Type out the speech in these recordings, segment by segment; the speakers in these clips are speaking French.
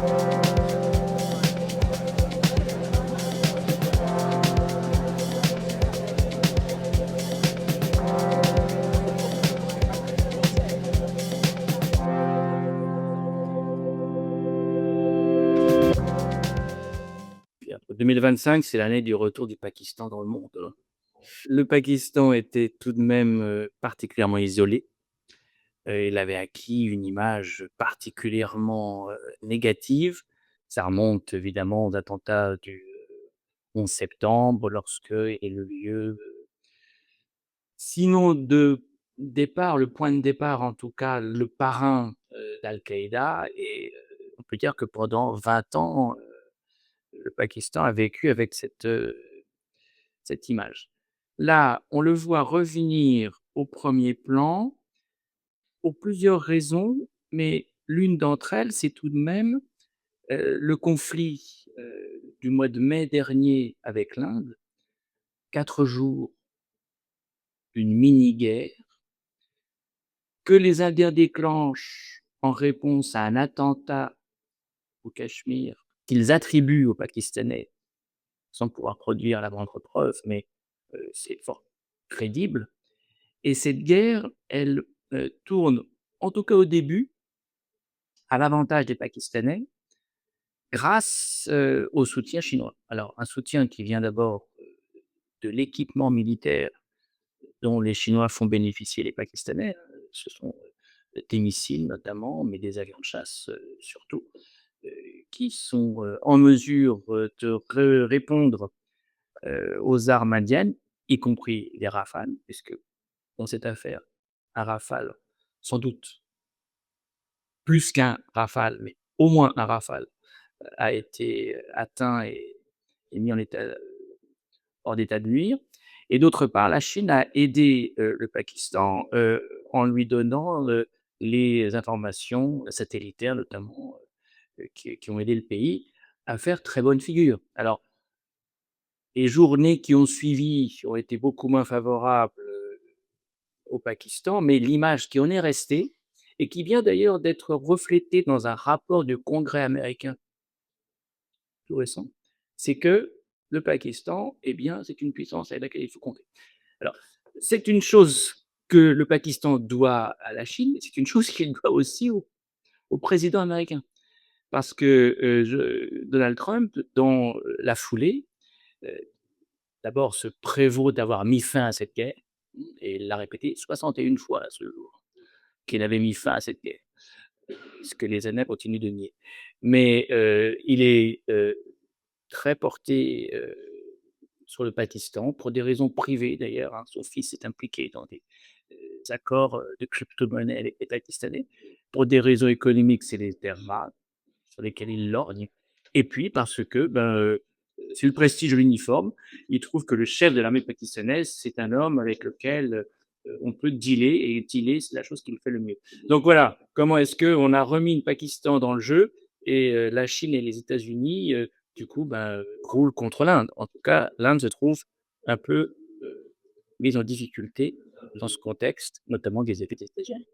Puis après 2025, c'est l'année du retour du Pakistan dans le monde, hein. Le Pakistan était tout de même, particulièrement isolé. Il avait acquis une image particulièrement, négative. Ça remonte évidemment aux attentats du 11 septembre lorsque est le lieu, sinon de départ, le point de départ en tout cas, le parrain, d'Al-Qaïda et on peut dire que pendant 20 ans, le Pakistan a vécu avec cette image. Là, on le voit revenir au premier plan pour plusieurs raisons, mais l'une d'entre elles, c'est tout de même, le conflit, du mois de mai dernier avec l'Inde. 4 jours, une mini-guerre que les Indiens déclenchent en réponse à un attentat au Cachemire qu'ils attribuent aux Pakistanais, sans pouvoir produire la moindre preuve, mais c'est fort crédible. Et cette guerre, elle, tourne, en tout cas au début, à l'avantage des Pakistanais grâce, au soutien chinois. Alors un soutien qui vient d'abord, de l'équipement militaire dont les Chinois font bénéficier les Pakistanais, hein. Ce sont, des missiles notamment, mais des avions de chasse, surtout, heu, qui sont, en mesure, de répondre, aux armes indiennes, y compris les Rafales, puisque dans cette affaire, un Rafale, sans doute plus qu'un Rafale, mais au moins un Rafale, a été, atteint et mis en état hors d'état de nuire et d'autre part, la Chine a aidé, le Pakistan, en lui donnant, les informations satellitaires notamment, qui ont aidé le pays à faire très bonne figure. Alors, les journées qui ont suivi ont été beaucoup moins favorables, au Pakistan, mais l'image qui en est restée et qui vient d'ailleurs d'être reflétée dans un rapport du Congrès américain tout récent, c'est que le Pakistan, eh bien, c'est une puissance avec laquelle il faut compter. Alors, c'est une chose que le Pakistan doit à la Chine, mais c'est une chose qu'il doit aussi au président américain. Parce que, Donald Trump, dans la foulée, heu, d'abord se prévaut d'avoir mis fin à cette guerre et il l'a répété 61 fois à ce jour, qu'il avait mis fin à cette guerre, ce que les Indiens continuent de nier. Mais, il est, très porté, sur le Pakistan pour des raisons privées d'ailleurs, hein. Son fils est impliqué dans des, accords, de crypto-monnaie avec les Pakistanais. Pour des raisons économiques, c'est des terres rares sur lesquelles il lorgne et puis parce que, ben, c'est le prestige de l'uniforme. Il trouve que le chef de l'armée pakistanaise, c'est un homme avec lequel, on peut dealer et dealer, c'est la chose qu'il fait le mieux. Donc voilà, comment est-ce qu'on a remis le Pakistan dans le jeu et la Chine et les États-Unis, du coup, ben, roulent contre l'Inde. En tout cas, l'Inde se trouve un peu, mise en difficulté dans ce contexte, notamment des effets stratégèques.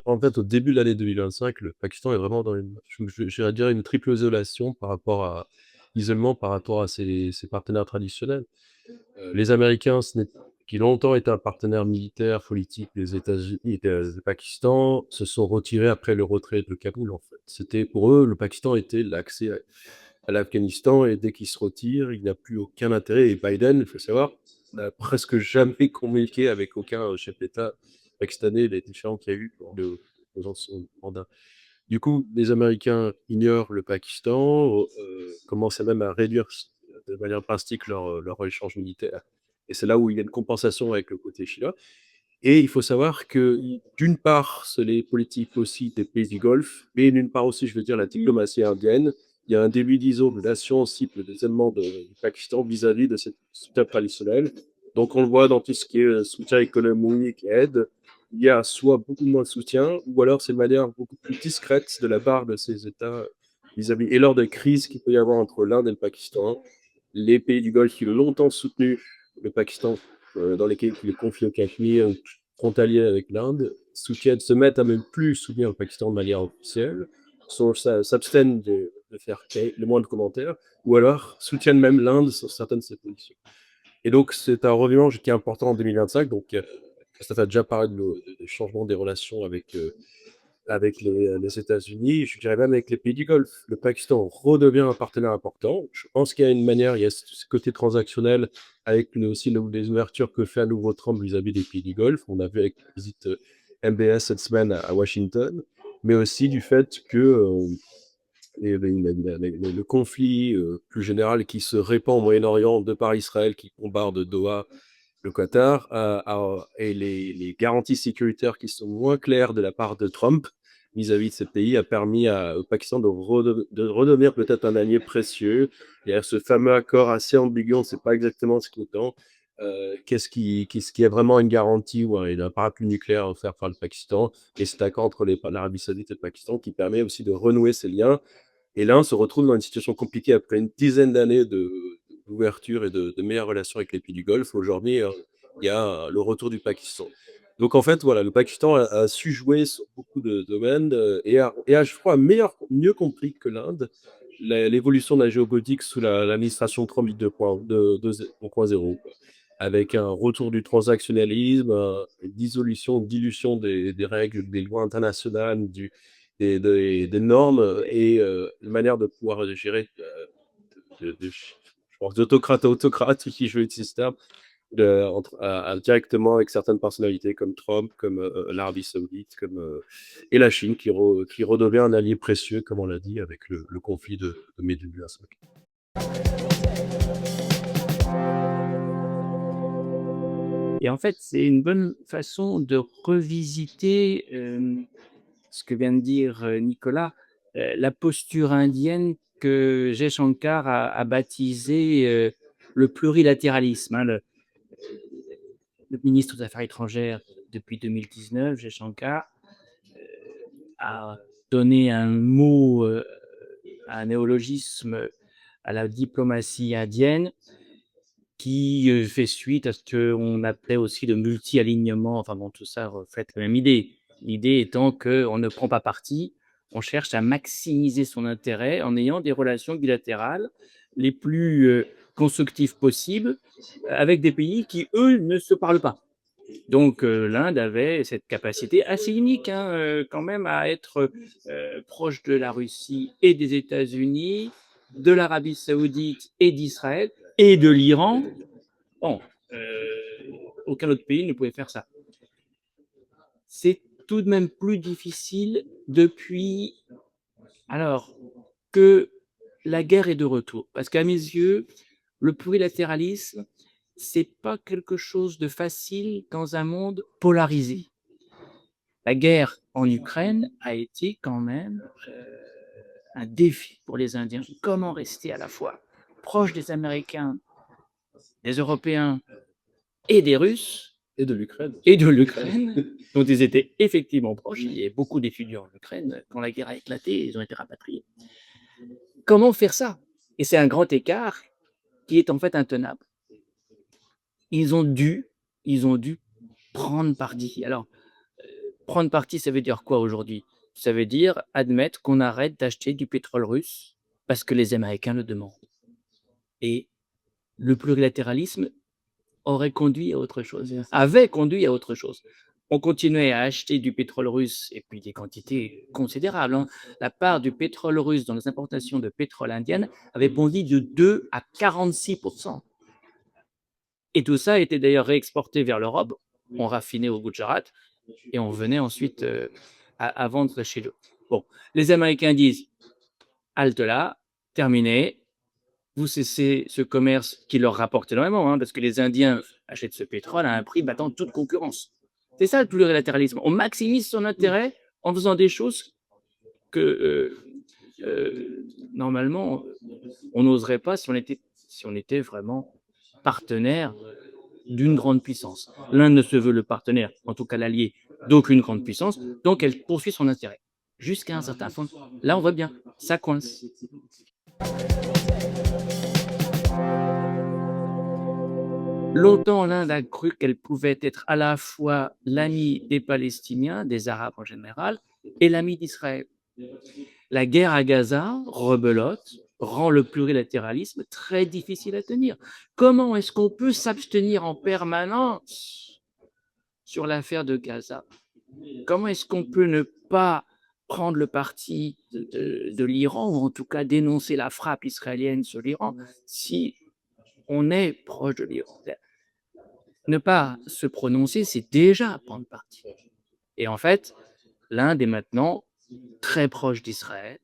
En fait, au début de l'année 2025, le Pakistan est vraiment dans une j'irais dire une triple isolation isolement par rapport à ses partenaires traditionnels. Les Américains, qui longtemps été un partenaire militaire, politique des États-Unis et du Pakistan, se sont retirés après le retrait de Kaboul, en fait. C'était pour eux, le Pakistan était l'accès à l'Afghanistan et dès qu'il se retire, il n'a plus aucun intérêt et Biden, il faut savoir, n'a presque jamais communiqué avec aucun, chef d'État pakistanais, les différends qu'il y a eu pendant son mandat. Du coup, les Américains ignorent le Pakistan, commencent même à réduire de manière drastique leur échange militaire et c'est là où il y a une compensation avec le côté chinois et il faut savoir que, d'une part, c'est les politiques aussi des pays du Golfe, mais d'une part aussi, je veux dire, la diplomatie indienne. Il y a un début d'isolation cible des éléments du Pakistan vis-à-vis de cette soutien traditionnel. Donc, on le voit dans tout ce qui est soutien économique et aide. Il y a soit beaucoup moins de soutien, ou alors c'est de manière beaucoup plus discrète de la part de ces États vis-à-vis. Et lors des crises qu'il peut y avoir entre l'Inde et le Pakistan, les pays du Golfe qui ont longtemps soutenu le Pakistan dans lesquels le conflit au Cachemire, frontalier avec l'Inde, se mettent à même plus soutenir le Pakistan de manière officielle, s'abstiennent de faire le moindre commentaire, ou alors soutiennent même l'Inde sur certaines de ses positions. Et donc, c'est un revirement qui est important en 2025. Donc, ça a déjà parlé des changements des relations avec les États-Unis, je dirais même avec les pays du Golfe. Le Pakistan redevient un partenaire important. Je pense qu'il y a une manière, il y a ce côté transactionnel avec aussi les ouvertures que fait à nouveau Trump vis-à-vis des pays du Golfe. On a vu avec la visite MBS cette semaine à Washington, mais aussi du fait que le conflit plus général qui se répand au Moyen-Orient de par Israël qui bombarde Doha, le Qatar, et les garanties sécuritaires qui sont moins claires de la part de Trump vis-à-vis de ce pays a permis au Pakistan de redevenir peut-être un allié précieux. Il y a ce fameux accord assez ambigu, on ne sait pas exactement ce qu'il entend. Qu'est-ce qui est vraiment une garantie ou un parapluie nucléaire offert par le Pakistan, et cet accord entre l'Arabie Saoudite et le Pakistan qui permet aussi de renouer ces liens. Et l'Inde se retrouve dans une situation compliquée après une dizaine d'années d'ouverture et de meilleures relations avec les pays du Golfe. Aujourd'hui, il y a le retour du Pakistan. Donc en fait, voilà, le Pakistan a su jouer sur beaucoup de domaines et a, je crois, mieux compris que l'Inde l'évolution de la géopolitique sous l'administration Trump 2.0, quoi. Avec un retour du transactionnalisme, dilution des règles, des lois internationales, des normes et une manière de pouvoir gérer, je pense, d'autocrate à autocrate, si je veux utiliser ce terme, directement avec certaines personnalités comme Trump, comme l'Arabie Saoudite, et la Chine qui redevient un allié précieux, comme on l'a dit, avec le conflit de mai 2025. Et en fait, c'est une bonne façon de revisiter, ce que vient de dire, Nicolas, la posture indienne que Jaishankar a baptisé, le plurilatéralisme, hein. Le ministre des Affaires étrangères depuis 2019, Jaishankar, a donné un mot, un néologisme à la diplomatie indienne qui, fait suite à ce qu'on appelait aussi le multi-alignement. Enfin bon, tout ça reflète la même idée. L'idée étant qu'on ne prend pas parti, on cherche à maximiser son intérêt en ayant des relations bilatérales les plus, constructives possibles, avec des pays qui, eux, ne se parlent pas. Donc, l'Inde avait cette capacité assez unique, hein, quand même à être, proche de la Russie et des États-Unis, de l'Arabie Saoudite et d'Israël et de l'Iran. Bon, aucun autre pays ne pouvait faire ça. C'est tout de même plus difficile depuis alors que la guerre est de retour. Parce qu'à mes yeux, le plurilatéralisme, c'est pas quelque chose de facile dans un monde polarisé. La guerre en Ukraine a été quand même un défi pour les Indiens. Comment rester à la fois proche des Américains, des Européens et des Russes Et de l'Ukraine. et de l'Ukraine, dont ils étaient effectivement proches. Il y a beaucoup d'étudiants en Ukraine. Quand la guerre a éclaté, ils ont été rapatriés. Comment faire ça? Et c'est un grand écart qui est en fait intenable. Ils ont dû, ils ont dû prendre parti. Alors, prendre parti, ça veut dire quoi aujourd'hui? Ça veut dire admettre qu'on arrête d'acheter du pétrole russe parce que les Américains le demandent. Et le plurilatéralisme aurait conduit à autre chose, avait conduit à autre chose. On continuait à acheter du pétrole russe et puis des quantités considérables, hein. La part du pétrole russe dans les importations de pétrole indienne avait bondi de 2 à 46 et tout ça était d'ailleurs réexporté vers l'Europe. On raffinait au Gujarat et on venait ensuite, à vendre chez eux. Bon, les Américains disent: «Halte là, terminé, vous cessez ce commerce qui leur rapporte énormément, hein, parce que les Indiens achètent ce pétrole à un prix battant toute concurrence». C'est ça le plurilatéralisme. On maximise son intérêt en faisant des choses que, normalement, on n'oserait pas si on était vraiment partenaire d'une grande puissance. L'Inde ne se veut le partenaire, en tout cas l'allié, d'aucune grande puissance, donc elle poursuit son intérêt. Jusqu'à un certain point. Là, on voit bien, ça coince. Longtemps, l'Inde a cru qu'elle pouvait être à la fois l'amie des Palestiniens, des Arabes en général, et l'amie d'Israël. La guerre à Gaza, rebelote, rend le plurilatéralisme très difficile à tenir. Comment est-ce qu'on peut s'abstenir en permanence sur l'affaire de Gaza? Comment est-ce qu'on peut ne pas prendre le parti de l'Iran, ou en tout cas dénoncer la frappe israélienne sur l'Iran, si on est proche de l'Iran? Ne pas se prononcer, c'est déjà prendre parti. Et en fait, l'Inde est maintenant très proche d'Israël,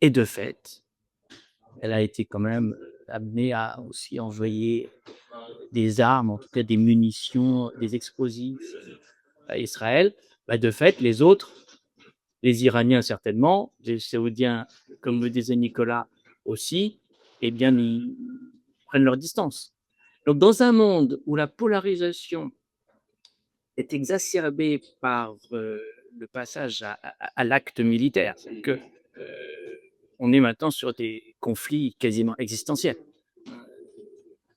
et de fait, elle a été quand même amenée à aussi envoyer des armes, en tout cas des munitions, des explosifs à Israël. Bah, de fait, les autres, les Iraniens certainement, les Saoudiens, comme le disait Nicolas aussi, eh bien, ils prennent leur distance. Donc, dans un monde où la polarisation est exacerbée par le passage à l'acte militaire, c'est que on est maintenant sur des conflits quasiment existentiels.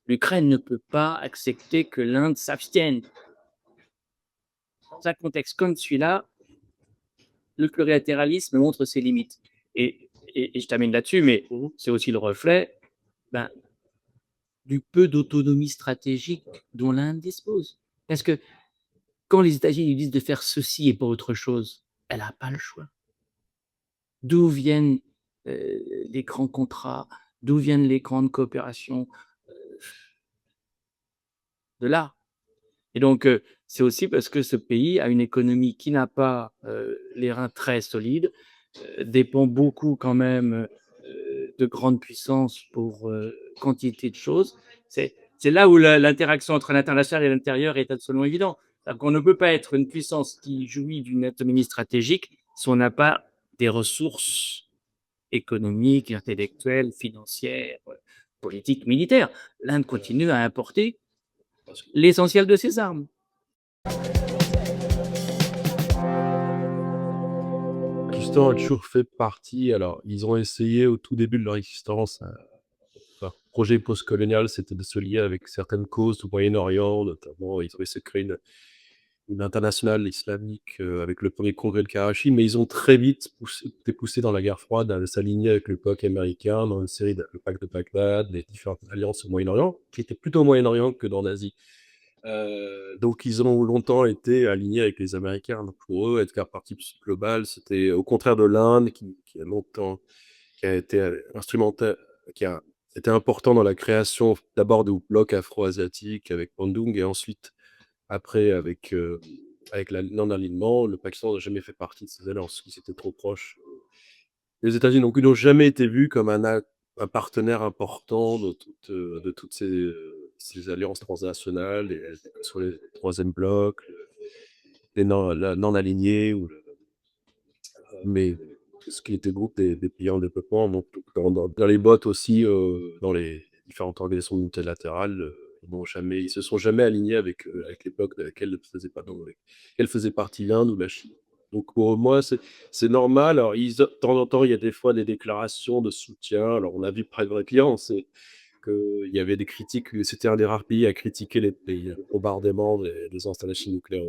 L'Ukraine ne peut pas accepter que l'Inde s'abstienne. Dans un contexte comme celui-là, le plurilatéralisme montre ses limites. Et je termine là-dessus, mais c'est aussi le reflet ben, du peu d'autonomie stratégique dont l'Inde dispose. Parce que quand les États-Unis lui disent de faire ceci et pas autre chose, elle n'a pas le choix. D'où viennent les grands contrats, d'où viennent les grandes coopérations? De là. Et donc, c'est aussi parce que ce pays a une économie qui n'a pas les reins très solides, dépend beaucoup quand même de grandes puissances pour quantité de choses. C'est là où l'interaction entre l'international et l'intérieur est absolument évidente. On ne peut pas être une puissance qui jouit d'une autonomie stratégique si on n'a pas des ressources économiques, intellectuelles, financières, politiques, militaires. L'Inde continue à importer l'essentiel de ses armes. Le Pakistan a toujours fait partie, alors ils ont essayé au tout début de leur existence, leur projet post-colonial, c'était de se lier avec certaines causes du Moyen-Orient, notamment ils ont essayé de créer une internationale islamique, avec le premier congrès de Karachi, mais ils ont très vite été poussés dans la guerre froide à s'aligner avec le bloc américain dans une série le pacte de Bagdad, les différentes alliances au Moyen-Orient, qui étaient plutôt au Moyen-Orient que dans l'Asie. Donc ils ont longtemps été alignés avec les Américains. Donc pour eux, être faire partie du Sud global, c'était au contraire de l'Inde qui a longtemps qui a été, qui a été important dans la création d'abord du bloc afro-asiatique avec Bandung et ensuite après avec la non-alignement. Le Pakistan n'a jamais fait partie de ces alliances, ils étaient trop proches des États-Unis. Donc ils n'ont jamais été vus comme un partenaire important de toutes ces alliances transnationales et sur les 3e blocs, les non-alignés mais tout ce qui était groupe des pays en développement, donc dans les bottes aussi, dans les différentes organisations multilatérales, ils se sont jamais alignés avec les blocs de laquelle ne faisait pas dans lesquels faisait partie l'Inde ou la Chine. Donc pour moi, c'est normal. Alors de temps en temps, il y a des fois des déclarations de soutien. Alors on a vu Private on sait qu'il y avait des critiques, c'était un des rares pays à critiquer les bombardements des installations nucléaires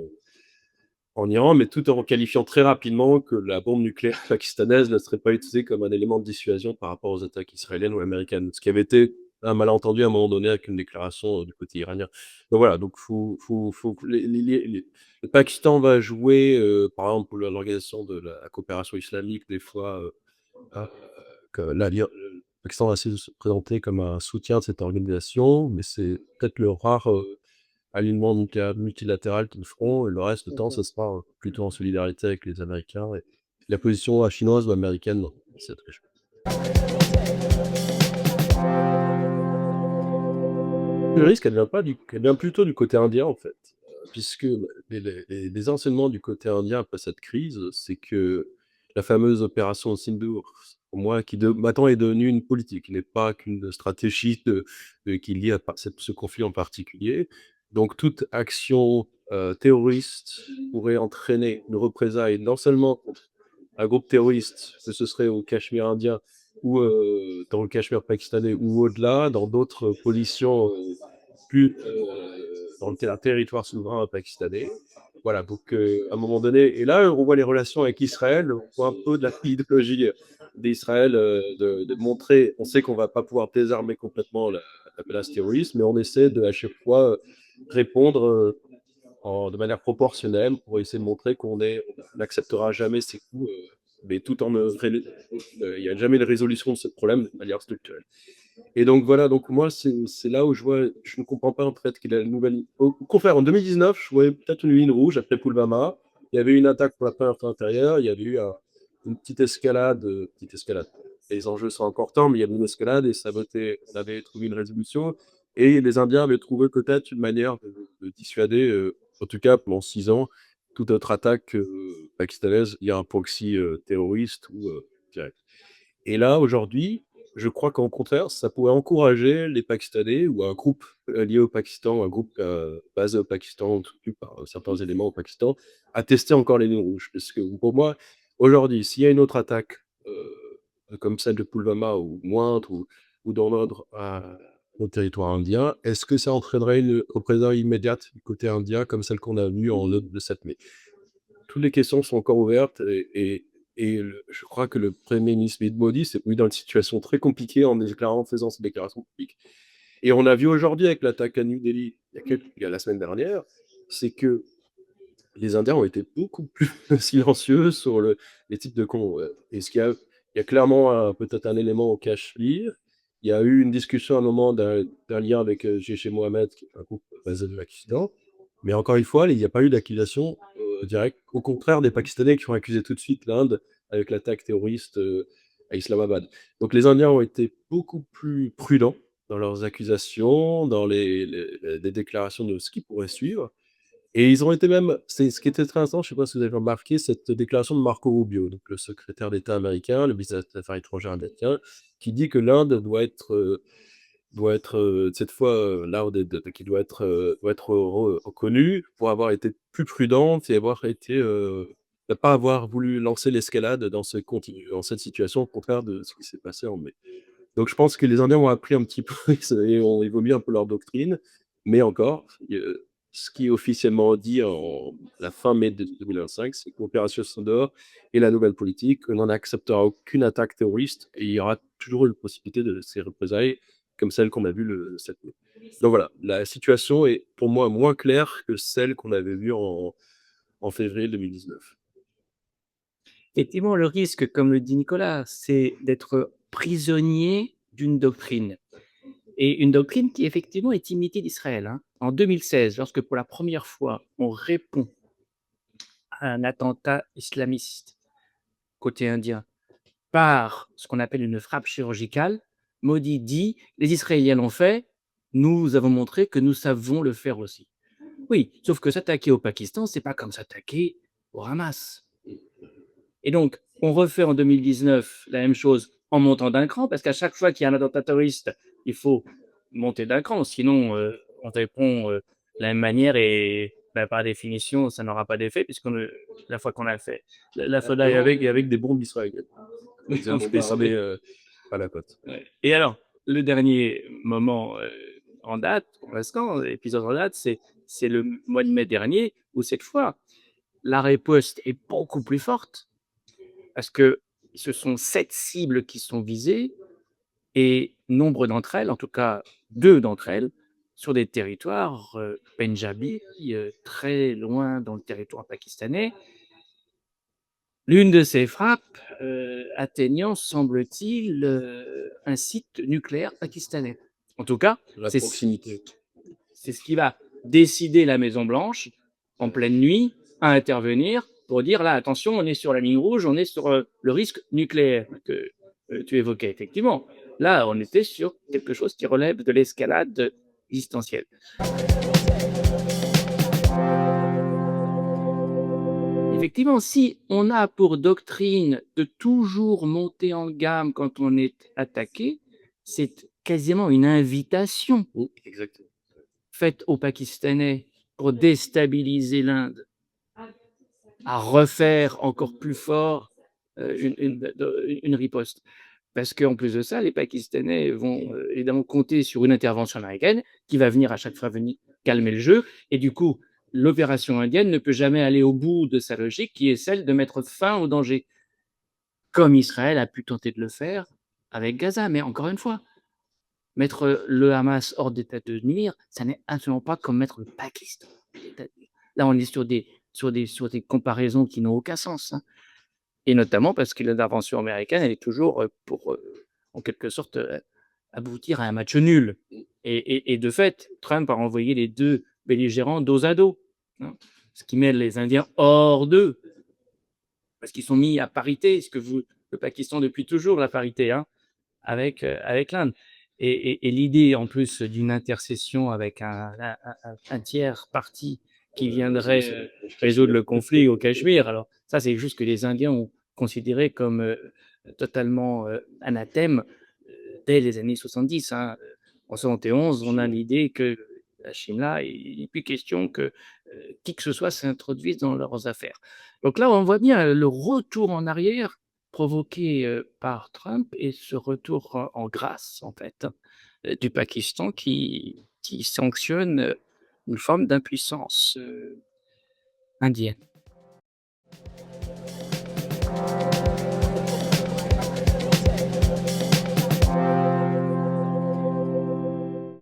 en Iran, mais tout en qualifiant très rapidement que la bombe nucléaire pakistanaise ne serait pas utilisée comme un élément de dissuasion par rapport aux attaques israéliennes ou américaines. Ce qui avait été un malentendu à un moment donné avec une déclaration du côté iranien. Donc voilà, donc faut que le Pakistan va jouer, par exemple, pour l'organisation de la coopération islamique, des fois, hein, que le Pakistan va essayer de se présenter comme un soutien de cette organisation, mais c'est peut-être le rare alignement multilatéral qu'ils feront et le reste du temps, ce sera plutôt en solidarité avec les Américains et la position chinoise ou américaine dans cette région. Le risque, elle vient plutôt du côté indien, en fait, puisque les enseignements du côté indien après cette crise, c'est que la fameuse opération Sindoor, pour moi, qui maintenant est devenue une politique, qui n'est pas qu'une stratégie qui est liée à ce conflit en particulier. Donc toute action, terroriste pourrait entraîner une représailles non seulement contre un groupe terroriste, que ce serait au Cachemire indien ou dans le Cachemire pakistanais ou au-delà, dans d'autres positions, plus, dans le territoire souverain pakistanais. Voilà, donc à un moment donné et là, on voit les relations avec Israël, on voit un peu de la idéologie d'Israël, de montrer on sait qu'on va pas pouvoir désarmer complètement la menace terroriste, mais on essaie de, à chaque fois, répondre, de manière proportionnelle pour essayer de montrer on n'acceptera jamais ces coups, mais tout en il n'y a jamais de résolution de ce problème de manière structurelle. Et donc voilà, donc moi, c'est là où je ne comprends pas en fait qu'il a une nouvelle. Au contraire, en 2019, je voyais peut-être une ligne rouge après Pulvama. Il y avait une attaque pour la première fois intérieure, il y avait eu une petite escalade. Les enjeux sont importants, mais il y avait une escalade et on avait trouvé une résolution. Et les Indiens avaient trouvé peut-être une manière de dissuader, en tout cas pendant 6 ans, toute autre attaque pakistanaise. Il y a un proxy terroriste ou direct. Et là, aujourd'hui, je crois qu'au contraire, ça pourrait encourager les Pakistanais ou un groupe lié au Pakistan, un groupe basé au Pakistan, soutenu par certains éléments au Pakistan, à tester encore les lignes rouges. Parce que pour moi, aujourd'hui, s'il y a une autre attaque comme celle de Pulvama ou moindre ou dans l'ordre au territoire indien, est-ce que ça entraînerait une représailles immédiate du côté indien comme celle qu'on a vue le 7 mai? Toutes les questions sont encore ouvertes je crois que le premier ministre Modi s'est mis dans une situation très compliquée en faisant cette déclaration publique. Et on a vu aujourd'hui avec l'attaque à New Delhi, il y a la semaine dernière, c'est que les Indiens ont été beaucoup plus silencieux sur les types de est-ce qu'il y a clairement peut-être un élément au Cachemire. Il y a eu une discussion à un moment d'un lien avec Jaish-e-Mohammed, qui est un groupe basé au Pakistan. Mais encore une fois, il n'y a pas eu d'accusation directe. Au contraire, des Pakistanais qui ont accusé tout de suite l'Inde avec l'attaque terroriste à Islamabad. Donc les Indiens ont été beaucoup plus prudents dans leurs accusations, dans les déclarations de ce qui pourrait suivre. Et ils ont été même c'est ce qui était très intéressant, je ne sais pas si vous avez remarqué cette déclaration de Marco Rubio, donc le secrétaire d'État américain, le ministre des Affaires étrangères américain, qui dit que l'Inde doit être, cette fois, l'Inde qui doit être reconnue pour avoir été plus prudente et avoir été, ne pas avoir voulu lancer l'escalade dans cette situation, au contraire de ce qui s'est passé en mai. Donc je pense que les Indiens ont appris un petit peu et ont évolué un peu leur doctrine, mais encore, ce qui est officiellement dit en la fin mai de 2025, c'est que l'opération Condor est la nouvelle politique, on n'en acceptera aucune attaque terroriste et il y aura toujours une possibilité de ces représailles comme celle qu'on a vue le 7 mai. Donc voilà, la situation est pour moi moins claire que celle qu'on avait vue en février 2019. Effectivement, le risque, comme le dit Nicolas, c'est d'être prisonnier d'une doctrine et une doctrine qui effectivement est imitée d'Israël, hein. En 2016, lorsque pour la première fois on répond à un attentat islamiste côté indien par ce qu'on appelle une frappe chirurgicale, Modi dit: «Les Israéliens l'ont fait, nous avons montré que nous savons le faire aussi». Oui, sauf que s'attaquer au Pakistan, c'est pas comme s'attaquer au Hamas. Et donc, on refait en 2019 la même chose en montant d'un cran, parce qu'à chaque fois qu'il y a un attentat terroriste, il faut monter d'un cran, sinon on répond de la même manière et bah, par définition, ça n'aura pas d'effet, la fois qu'on l'a fait. La fois d'avant. Et avec des bombes israéliennes. Ils ont bombardé à la côte. Ouais. Et alors, le dernier moment en date, pour l'instant, épisode en date, c'est le mois de mai dernier, où cette fois, la riposte est beaucoup plus forte, parce que ce sont 7 cibles qui sont visées et nombre d'entre elles, en tout cas 2 d'entre elles, sur des territoires pendjabis, très loin dans le territoire pakistanais. L'une de ces frappes atteignant, semble-t-il, un site nucléaire pakistanais. En tout cas, La proximité. c'est ce qui va décider la Maison Blanche, en pleine nuit, à intervenir pour dire: «Là, attention, on est sur la ligne rouge, on est sur, le risque nucléaire» que, tu évoquais. Effectivement, là, on était sur quelque chose qui relève de l'escalade distancielle. Effectivement, si on a pour doctrine de toujours monter en gamme quand on est attaqué, c'est quasiment une invitation Exactement. faite aux Pakistanais pour déstabiliser l'Inde, à refaire encore plus fort une riposte. Parce qu'en plus de ça, les Pakistanais vont, évidemment compter sur une intervention américaine qui va venir à chaque fois venir calmer le jeu et du coup, l'opération indienne ne peut jamais aller au bout de sa logique qui est celle de mettre fin au danger, comme Israël a pu tenter de le faire avec Gaza. Mais encore une fois, mettre le Hamas hors d'état de nuire, ça n'est absolument pas comme mettre le Pakistan hors d'état de nuire. Là, on est sur des comparaisons qui n'ont aucun sens, hein. Et notamment parce que l'intervention américaine, elle est toujours, pour, en quelque sorte, aboutir à un match nul. Et de fait, Trump a renvoyé les 2 belligérants dos à dos, hein, ce qui met les Indiens hors d'eux, parce qu'ils sont mis à parité, ce que veut le Pakistan depuis toujours, la parité, hein, avec l'Inde. Et l'idée en plus d'une intercession avec un tiers parti qui viendrait résoudre le conflit au Cachemire. Alors ça, c'est juste que les Indiens ont considéré comme totalement anathème dès les années 70. Hein. En 71, on a l'idée que la Chine-là, il n'est plus question que qui que ce soit s'introduise dans leurs affaires. Donc là, on voit bien le retour en arrière provoqué par Trump et ce retour en grâce, en fait, du Pakistan qui sanctionne une forme d'impuissance indienne.